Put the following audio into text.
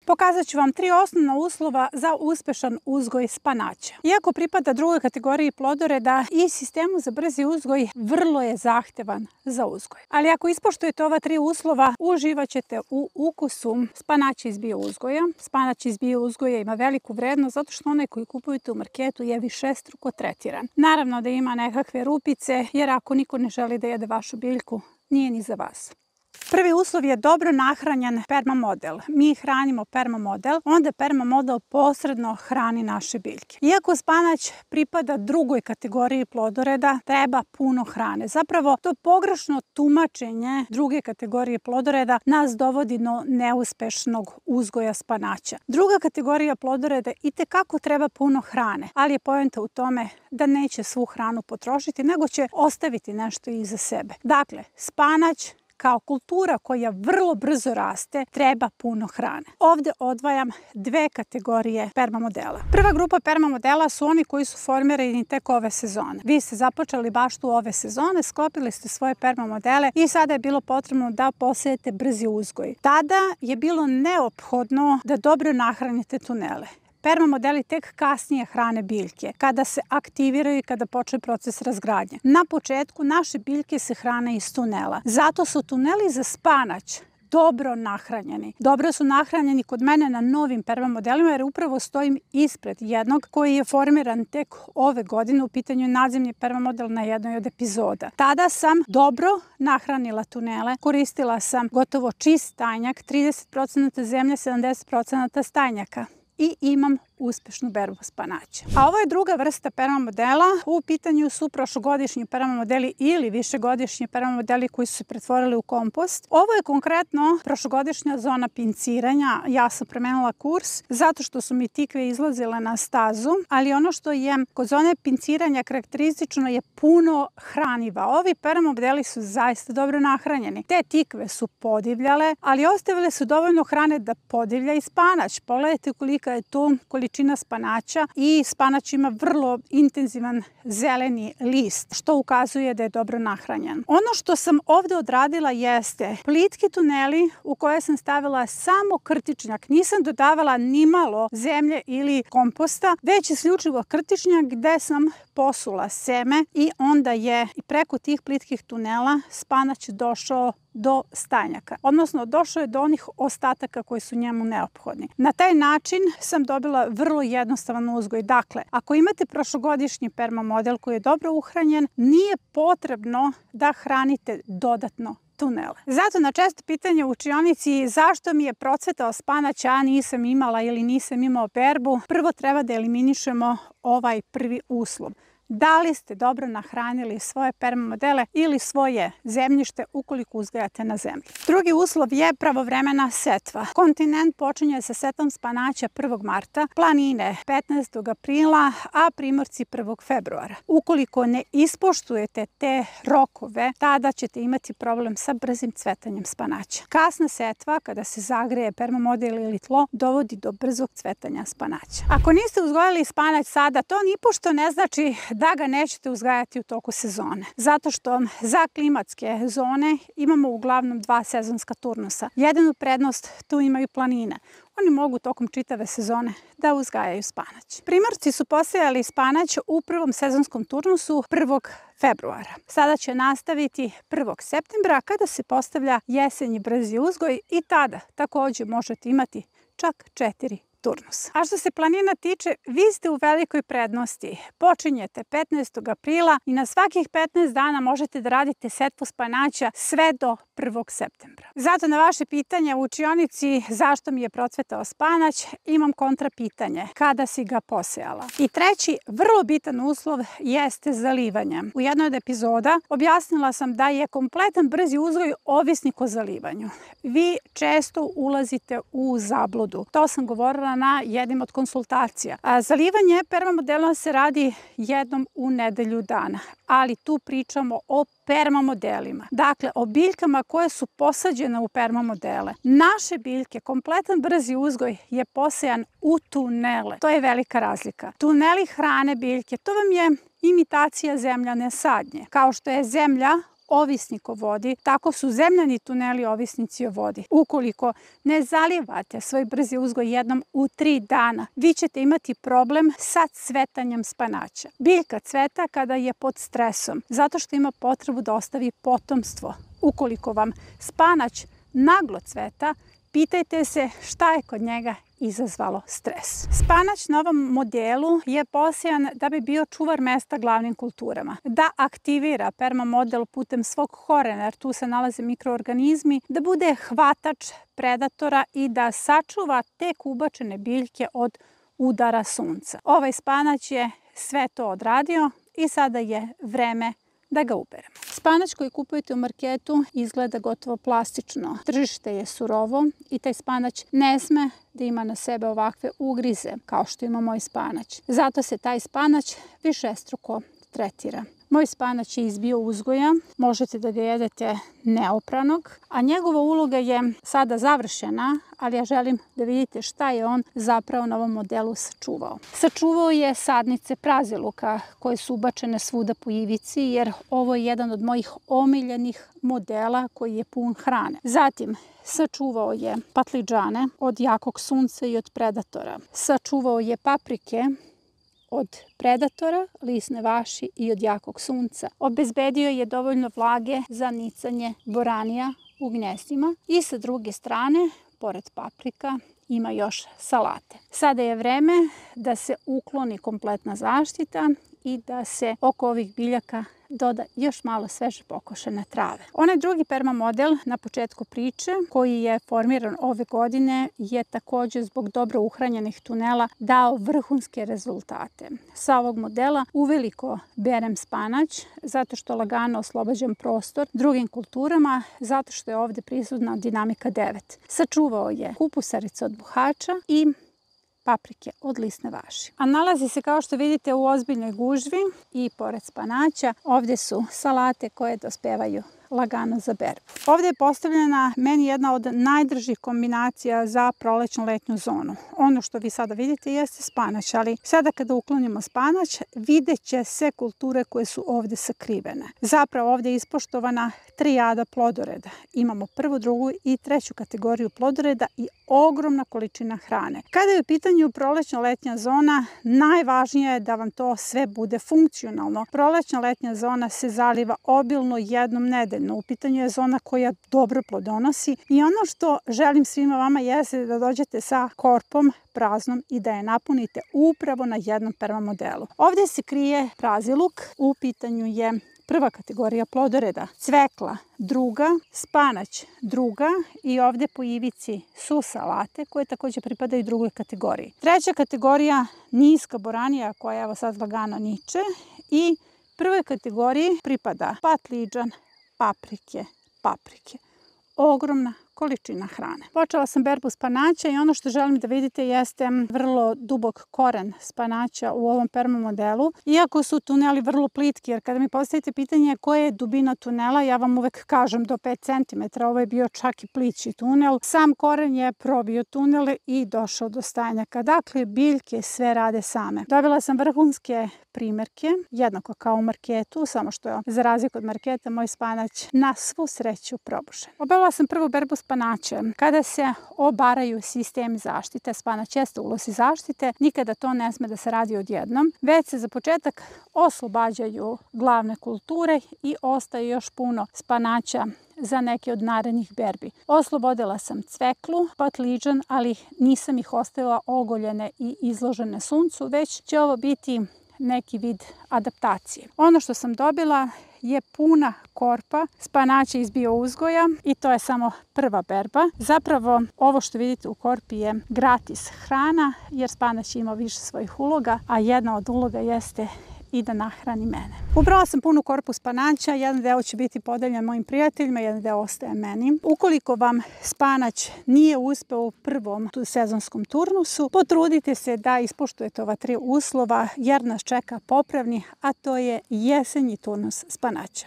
Pokazat ću vam 3 osnovna uslova za uspešan uzgoj spanaća. Iako pripada drugoj kategoriji plodoreda i sistemu za brzi uzgoj, vrlo je zahtevan za uzgoj. Ali ako ispoštujete ova 3 uslova, uživaćete u ukusu spanaća iz bio uzgoja. Spanać iz bio uzgoja ima veliku vrednost zato što onaj koji kupujete u marketu je višestruko tretiran. Naravno da ima nekakve rupice, jer ako niko ne želi da jede vašu biljku, nije ni za vas. Prvi uslov je dobro nahranjen permamodel. Mi hranimo permamodel, onda permamodel posredno hrani naše biljke. Iako spanać pripada drugoj kategoriji plodoreda, treba puno hrane. Zapravo, to pogrešno tumačenje druge kategorije plodoreda nas dovodi do neuspešnog uzgoja spanaća. Druga kategorija plodoreda itekako treba puno hrane, ali je poenta u tome da neće svu hranu potrošiti, nego će ostaviti nešto iza sebe. Dakle, spanać kao kultura koja vrlo brzo raste, treba puno hrane. Ovde odvajam 2 kategorije permamodela. Prva grupa permamodela su oni koji su formirani tek ove sezone. Vi ste započeli baštu ove sezone, sklopili ste svoje permamodele i sada je bilo potrebno da posejete brzi uzgoj. Tada je bilo neophodno da dobro nahranite tunele. Permamodeli tek kasnije hrane biljke, kada se aktiviraju i kada počne proces razgradnje. Na početku naše biljke se hrane iz tunela. Zato su tuneli za spanać dobro nahranjeni. Dobro su nahranjeni kod mene na novim permamodelima jer upravo stojim ispred jednog koji je formiran tek ove godine. U pitanju je nadzemni permamodel na jednoj od epizoda. Tada sam dobro nahranila tunele, koristila sam gotovo čist stajnjak, 30% zemlje, 70% stajnjaka. I imam uspešnu berbu spanaća. A ovo je druga vrsta permamodela. U pitanju su prošlogodišnji permamodeli ili višegodišnji permamodeli koji su se pretvorili u kompost. Ovo je konkretno prošlogodišnja zona pinciranja. Ja sam promenila kurs zato što su mi tikve izlazile na stazu, ali ono što je kod zone pinciranja karakteristično je puno hraniva. Ovi permamodeli su zaista dobro nahranjeni. Te tikve su podivljale, ali ostavile su dovoljno hrane da podivlja i spanać. Pogledajte kolika je tu količina spanaća i spanać ima vrlo intenzivan zeleni list, što ukazuje da je dobro nahranjen. Ono što sam ovde odradila jeste plitki tuneli u koje sam stavila samo krtičnjak. Nisam dodavala ni malo zemlje ili komposta, već isključivo krtičnjak gde sam posula seme i onda je preko tih plitkih tunela spanać došao do stajnjaka, odnosno došao je do onih ostataka koji su njemu neophodni. Na taj način sam dobila vrlo jednostavan uzgoj. Dakle, ako imate prošlogodišnji permamodel koji je dobro uhranjen, nije potrebno da hranite dodatno tunele. Zato na često pitanje u učionici zašto mi je procvetao spanać, a nisam imala ili nisam imao berbu, prvo treba da eliminišemo ovaj prvi uslov. Da li ste dobro nahranili svoje permamodele ili svoje zemljište ukoliko uzgajate na zemlji. Drugi uslov je pravovremena setva. Kontinent počinje sa setvom spanaća 1. marta, planine 15. aprila, a primorci 1. februara. Ukoliko ne ispoštujete te rokove, tada ćete imati problem sa brzim cvetanjem spanaća. Kasna setva, kada se zagreje permamodel ili tlo, dovodi do brzog cvetanja spanaća. Ako niste uzgojili spanać sada, to nipošto ne znači da ga nećete uzgajati u toku sezone. Zato što za klimatske zone imamo uglavnom 2 sezonska turnusa. Jedinu prednost tu imaju planine. Oni mogu tokom čitave sezone da uzgajaju spanać. Primorci su posejali spanać u prvom sezonskom turnusu 1. februara. Sada će nastaviti 1. septembra kada se postavlja jesenji brzi uzgoj i tada takođe možete imati čak 4 turnusa. A što se planina tiče, vi ste u velikoj prednosti. Počinjete 15. aprila i na svakih 15 dana možete da radite setvu spanaća sve do 1. septembra. Zato na vaše pitanje u učionici zašto mi je procvetao spanać, imam kontra pitanje. Kada si ga posejala? I treći, vrlo bitan uslov jeste zalivanje. U jednoj od epizoda objasnila sam da je kompletan brzi uzgoj ovisnik o zalivanju. Vi često ulazite u zabludu. To sam govorila na jednim od konsultacija. Zalivanje permamodela se radi jednom u nedelju dana, ali tu pričamo o permamodelima. Dakle, o biljkama koje su posađene u permamodele. Naše biljke, kompletan brzi uzgoj je posejan u tunele. To je velika razlika. Tuneli hrane biljke, to vam je imitacija zemljane sadnje. Kao što je zemlja ovisnik o vodi, tako su zemljani tuneli ovisnici o vodi. Ukoliko ne zalivate svoj brzi uzgoj jednom u 3 dana, vi ćete imati problem sa cvetanjem spanaća. Biljka cveta kada je pod stresom, zato što ima potrebu da ostavi potomstvo. Ukoliko vam spanać naglo cveta, pitajte se šta je kod njega izazvalo stres. Spanać na ovom modelu je posijan da bi bio čuvar mesta glavnim kulturama, da aktivira permamodel putem svog korena, jer tu se nalaze mikroorganizmi, da bude hvatač predatora i da sačuva tek ubačene biljke od udara sunca. Ovaj spanać je sve to odradio i sada je vreme da ga uberemo. Spanać koji kupujete u marketu izgleda gotovo plastično. Tržište je surovo i taj spanać ne sme da ima na sebe ovakve ugrize kao što ima moj spanać. Zato se taj spanać višestruko tretira. Moj spanać je iz bio uzgoja, možete da ga jedete neopranog, a njegova uloga je sada završena, ali ja želim da vidite šta je on zapravo na ovom modelu sačuvao. Sačuvao je sadnice praziluka koje su ubačene svuda po ivici, jer ovo je jedan od mojih omiljenih modela koji je pun hrane. Zatim, sačuvao je patlidžane od jakog sunca i od predatora. Sačuvao je paprike od predatora, lisne vaši i od jakog sunca. Obezbedio je dovoljno vlage za nicanje boranija u gnjezdima i sa druge strane, pored paprika, ima još salate. Sada je vreme da se ukloni kompletna zaštita i da se oko ovih biljaka doda još malo sveže pokošene trave. Onaj drugi permamodel na početku priče, koji je formiran ove godine, je također zbog dobro uhranjenih tunela dao vrhunske rezultate. Sa ovog modela uveliko berem spanać, zato što lagano oslobađam prostor drugim kulturama, zato što je ovdje prisutna dinamika 9. Sačuvao je kupusarice od buhača i paprike od lisne vaši. A nalazi se, kao što vidite, u ozbiljnoj gužvi i pored spanaća ovdje su salate koje dospevaju lagano za berbu. Ovdje je postavljena meni jedna od najdržih kombinacija za prolećno-letnju zonu. Ono što vi sada vidite jeste spanać, ali sada kada uklonimo spanać, vidjet će se kulture koje su ovdje sakrivene. Zapravo ovdje je ispoštovana trijada plodoreda. Imamo prvu, drugu i treću kategoriju plodoreda i ogromna količina hrane. Kada je u pitanju prolećno-letnja zona, najvažnije je da vam to sve bude funkcionalno. Prolećno-letnja zona se zaliva obilno jednom nedeljno. U pitanju je zona koja dobro plodonosi i ono što želim svima vama jeste da dođete sa korpom praznom i da je napunite upravo na jednom permamodelu. Ovdje se krije praziluk, u pitanju je prva kategorija plodoreda, cvekla druga, spanać druga i ovdje po ivici su salate koje također pripadaju drugoj kategoriji. Treća kategorija niska boranija koja evo sad lagano niče i prvoj kategoriji pripada patlidžan, paprike. Ogromna količina hrane. Počela sam berbu spanaća i ono što želim da vidite jeste vrlo dubok koren spanaća u ovom permamodelu. Iako su tuneli vrlo plitki, jer kada mi postavite pitanje koja je dubina tunela, ja vam uvek kažem do 5 cm. Ovo je bio čak i plići tunel. Sam koren je probio tunel i došao do stajnjaka. Dakle, biljke sve rade same. Dobila sam vrhunske primerke, jednako kao u marketu, samo što je za razliku od marketa moj spanać na svu sreću probušen. Obavila sam prvu berbu spanaća. Kada se obaraju sistemi zaštite, spanać jeste u ulozi zaštite, nikada to ne sme da se radi odjednom, već se za početak oslobađaju glavne kulture i ostaje još puno spanaća za neke od narednih berbi. Oslobodila sam cveklu, patlidžan, ali nisam ih ostavila ogoljene i izložene suncu, već će ovo biti neki vid adaptacije. Ono što sam dobila je puna korpa spanaća iz bio uzgoja i to je samo prva berba. Zapravo ovo što vidite u korpi je gratis hrana jer spanać ima više svojih uloga, a jedna od uloga jeste i da nahrani mene. Ubrala sam punu korpu spanaća, jedan deo će biti podeljen mojim prijateljima, jedan deo ostaje meni. Ukoliko vam spanać nije uspeo u prvom sezonskom turnusu, potrudite se da ispoštujete ova 3 uslova jer nas čeka popravni, a to je jesenji turnus spanaća.